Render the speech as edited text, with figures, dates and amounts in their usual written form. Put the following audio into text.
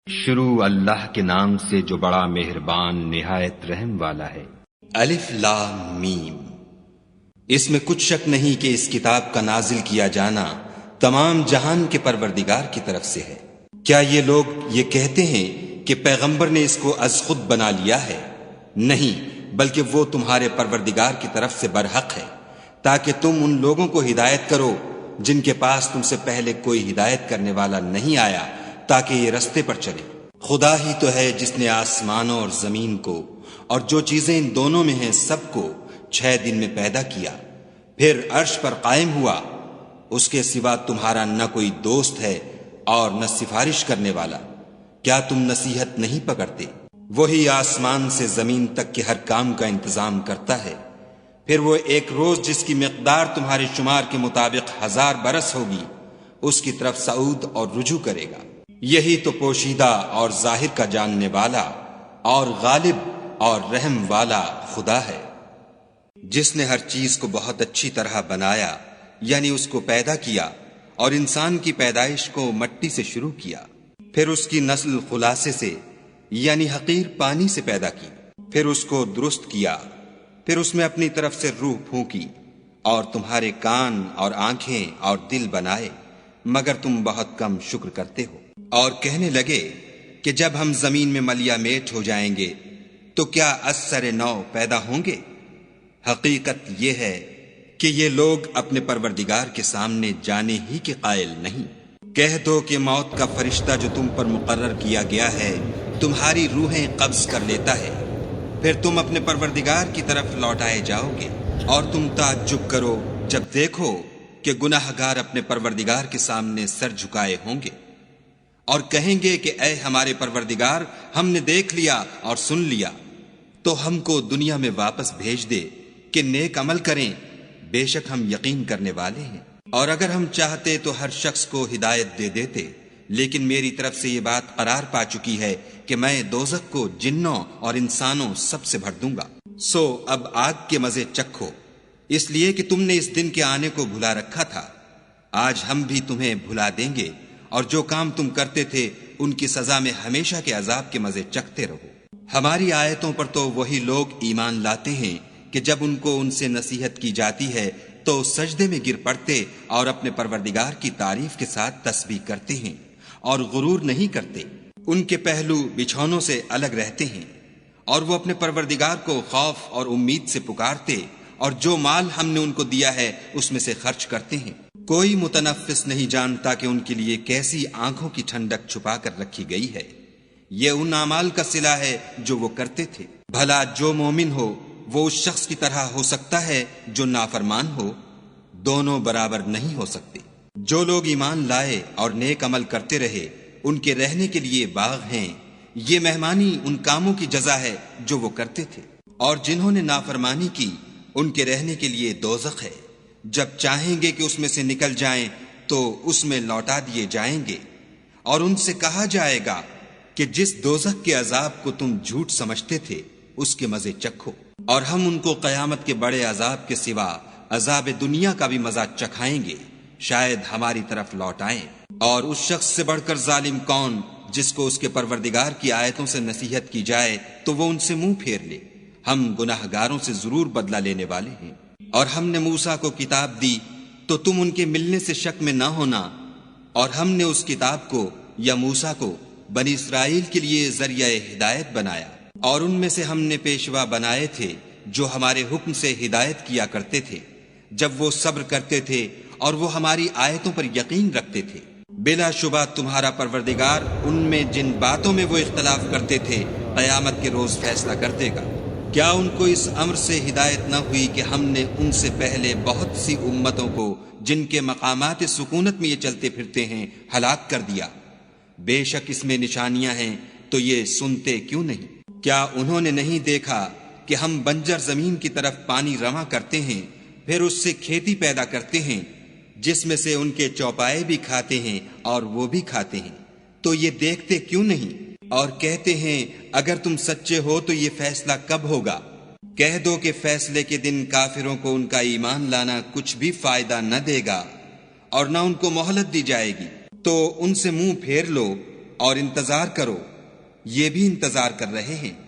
شروع اللہ کے نام سے جو بڑا مہربان نہایت رحم والا ہے۔ الف لام میم۔ اس میں کچھ شک نہیں کہ اس کتاب کا نازل کیا جانا تمام جہان کے پروردگار کی طرف سے ہے۔ کیا یہ لوگ یہ کہتے ہیں کہ پیغمبر نے اس کو از خود بنا لیا ہے؟ نہیں، بلکہ وہ تمہارے پروردگار کی طرف سے برحق ہے، تاکہ تم ان لوگوں کو ہدایت کرو جن کے پاس تم سے پہلے کوئی ہدایت کرنے والا نہیں آیا، تاکہ یہ رستے پر چلے۔ خدا ہی تو ہے جس نے آسمانوں اور زمین کو اور جو چیزیں ان دونوں میں ہیں سب کو 6 دن میں پیدا کیا، پھر عرش پر قائم ہوا۔ اس کے سوا تمہارا نہ کوئی دوست ہے اور نہ سفارش کرنے والا۔ کیا تم نصیحت نہیں پکڑتے؟ وہی آسمان سے زمین تک کے ہر کام کا انتظام کرتا ہے، پھر وہ ایک روز جس کی مقدار تمہارے شمار کے مطابق 1000 برس ہوگی، اس کی طرف صعود اور رجوع کرے گا۔ یہی تو پوشیدہ اور ظاہر کا جاننے والا اور غالب اور رحم والا خدا ہے، جس نے ہر چیز کو بہت اچھی طرح بنایا، یعنی اس کو پیدا کیا، اور انسان کی پیدائش کو مٹی سے شروع کیا، پھر اس کی نسل خلاصے سے یعنی حقیر پانی سے پیدا کی، پھر اس کو درست کیا، پھر اس میں اپنی طرف سے روح پھونکی، اور تمہارے کان اور آنکھیں اور دل بنائے، مگر تم بہت کم شکر کرتے ہو۔ اور کہنے لگے کہ جب ہم زمین میں ملیا میٹ ہو جائیں گے تو کیا از سر نو پیدا ہوں گے؟ حقیقت یہ ہے کہ یہ لوگ اپنے پروردگار کے سامنے جانے ہی کے قائل نہیں۔ کہہ دو کہ موت کا فرشتہ جو تم پر مقرر کیا گیا ہے تمہاری روحیں قبض کر لیتا ہے، پھر تم اپنے پروردگار کی طرف لوٹائے جاؤ گے، اور تم تعجب کرو جب دیکھو کہ گناہ گار اپنے پروردگار کے سامنے سر جھکائے ہوں گے، اور کہیں گے کہ اے ہمارے پروردگار، ہم نے دیکھ لیا اور سن لیا، تو ہم کو دنیا میں واپس بھیج دے کہ نیک عمل کریں، بے شک ہم یقین کرنے والے ہیں۔ اور اگر ہم چاہتے تو ہر شخص کو ہدایت دے دیتے، لیکن میری طرف سے یہ بات قرار پا چکی ہے کہ میں دوزخ کو جنوں اور انسانوں سب سے بھر دوں گا۔ سو اب آگ کے مزے چکھو، اس لیے کہ تم نے اس دن کے آنے کو بھلا رکھا تھا۔ آج ہم بھی تمہیں بھلا دیں گے، اور جو کام تم کرتے تھے ان کی سزا میں ہمیشہ کے عذاب کے مزے چکھتے رہو۔ ہماری آیتوں پر تو وہی لوگ ایمان لاتے ہیں کہ جب ان کو ان سے نصیحت کی جاتی ہے تو سجدے میں گر پڑتے اور اپنے پروردگار کی تعریف کے ساتھ تسبیح کرتے ہیں اور غرور نہیں کرتے۔ ان کے پہلو بچھونوں سے الگ رہتے ہیں، اور وہ اپنے پروردگار کو خوف اور امید سے پکارتے، اور جو مال ہم نے ان کو دیا ہے اس میں سے خرچ کرتے ہیں۔ کوئی متنفس نہیں جانتا کہ ان کے لیے کیسی آنکھوں کی ٹھنڈک چھپا کر رکھی گئی ہے۔ یہ ان اعمال کا صلہ ہے جو وہ کرتے تھے۔ بھلا جو مومن ہو وہ اس شخص کی طرح ہو سکتا ہے جو نافرمان ہو؟ دونوں برابر نہیں ہو سکتے۔ جو لوگ ایمان لائے اور نیک عمل کرتے رہے ان کے رہنے کے لیے باغ ہیں، یہ مہمانی ان کاموں کی جزا ہے جو وہ کرتے تھے۔ اور جنہوں نے نافرمانی کی ان کے رہنے کے لیے دوزخ ہے، جب چاہیں گے کہ اس میں سے نکل جائیں تو اس میں لوٹا دیے جائیں گے، اور ان سے کہا جائے گا کہ جس دوزخ کے عذاب کو تم جھوٹ سمجھتے تھے اس کے مزے چکھو، اور ہم ان کو قیامت کے بڑے عذاب کے سوا عذاب دنیا کا بھی مزہ چکھائیں گے، شاید ہماری طرف لوٹائیں۔ اور اس شخص سے بڑھ کر ظالم کون جس کو اس کے پروردگار کی آیتوں سے نصیحت کی جائے تو وہ ان سے منہ پھیر لے۔ ہم گناہ گاروں سے ضرور بدلہ لینے والے ہیں۔ اور ہم نے موسیٰ کو کتاب دی تو تم ان کے ملنے سے شک میں نہ ہونا، اور ہم نے اس کتاب کو یا موسیٰ کو بنی اسرائیل کے لیے ذریعہ ہدایت بنایا، اور ان میں سے ہم نے پیشوا بنائے تھے جو ہمارے حکم سے ہدایت کیا کرتے تھے جب وہ صبر کرتے تھے اور وہ ہماری آیتوں پر یقین رکھتے تھے۔ بلا شبہ تمہارا پروردگار ان میں جن باتوں میں وہ اختلاف کرتے تھے قیامت کے روز فیصلہ کر دے گا۔ کیا ان کو اس امر سے ہدایت نہ ہوئی کہ ہم نے ان سے پہلے بہت سی امتوں کو جن کے مقامات سکونت میں یہ چلتے پھرتے ہیں ہلاک کر دیا؟ بے شک اس میں نشانیاں ہیں، تو یہ سنتے کیوں نہیں؟ کیا انہوں نے نہیں دیکھا کہ ہم بنجر زمین کی طرف پانی رواں کرتے ہیں، پھر اس سے کھیتی پیدا کرتے ہیں جس میں سے ان کے چوپائے بھی کھاتے ہیں اور وہ بھی کھاتے ہیں، تو یہ دیکھتے کیوں نہیں؟ اور کہتے ہیں اگر تم سچے ہو تو یہ فیصلہ کب ہوگا؟ کہہ دو کہ فیصلے کے دن کافروں کو ان کا ایمان لانا کچھ بھی فائدہ نہ دے گا اور نہ ان کو مہلت دی جائے گی، تو ان سے منہ پھیر لو اور انتظار کرو، یہ بھی انتظار کر رہے ہیں۔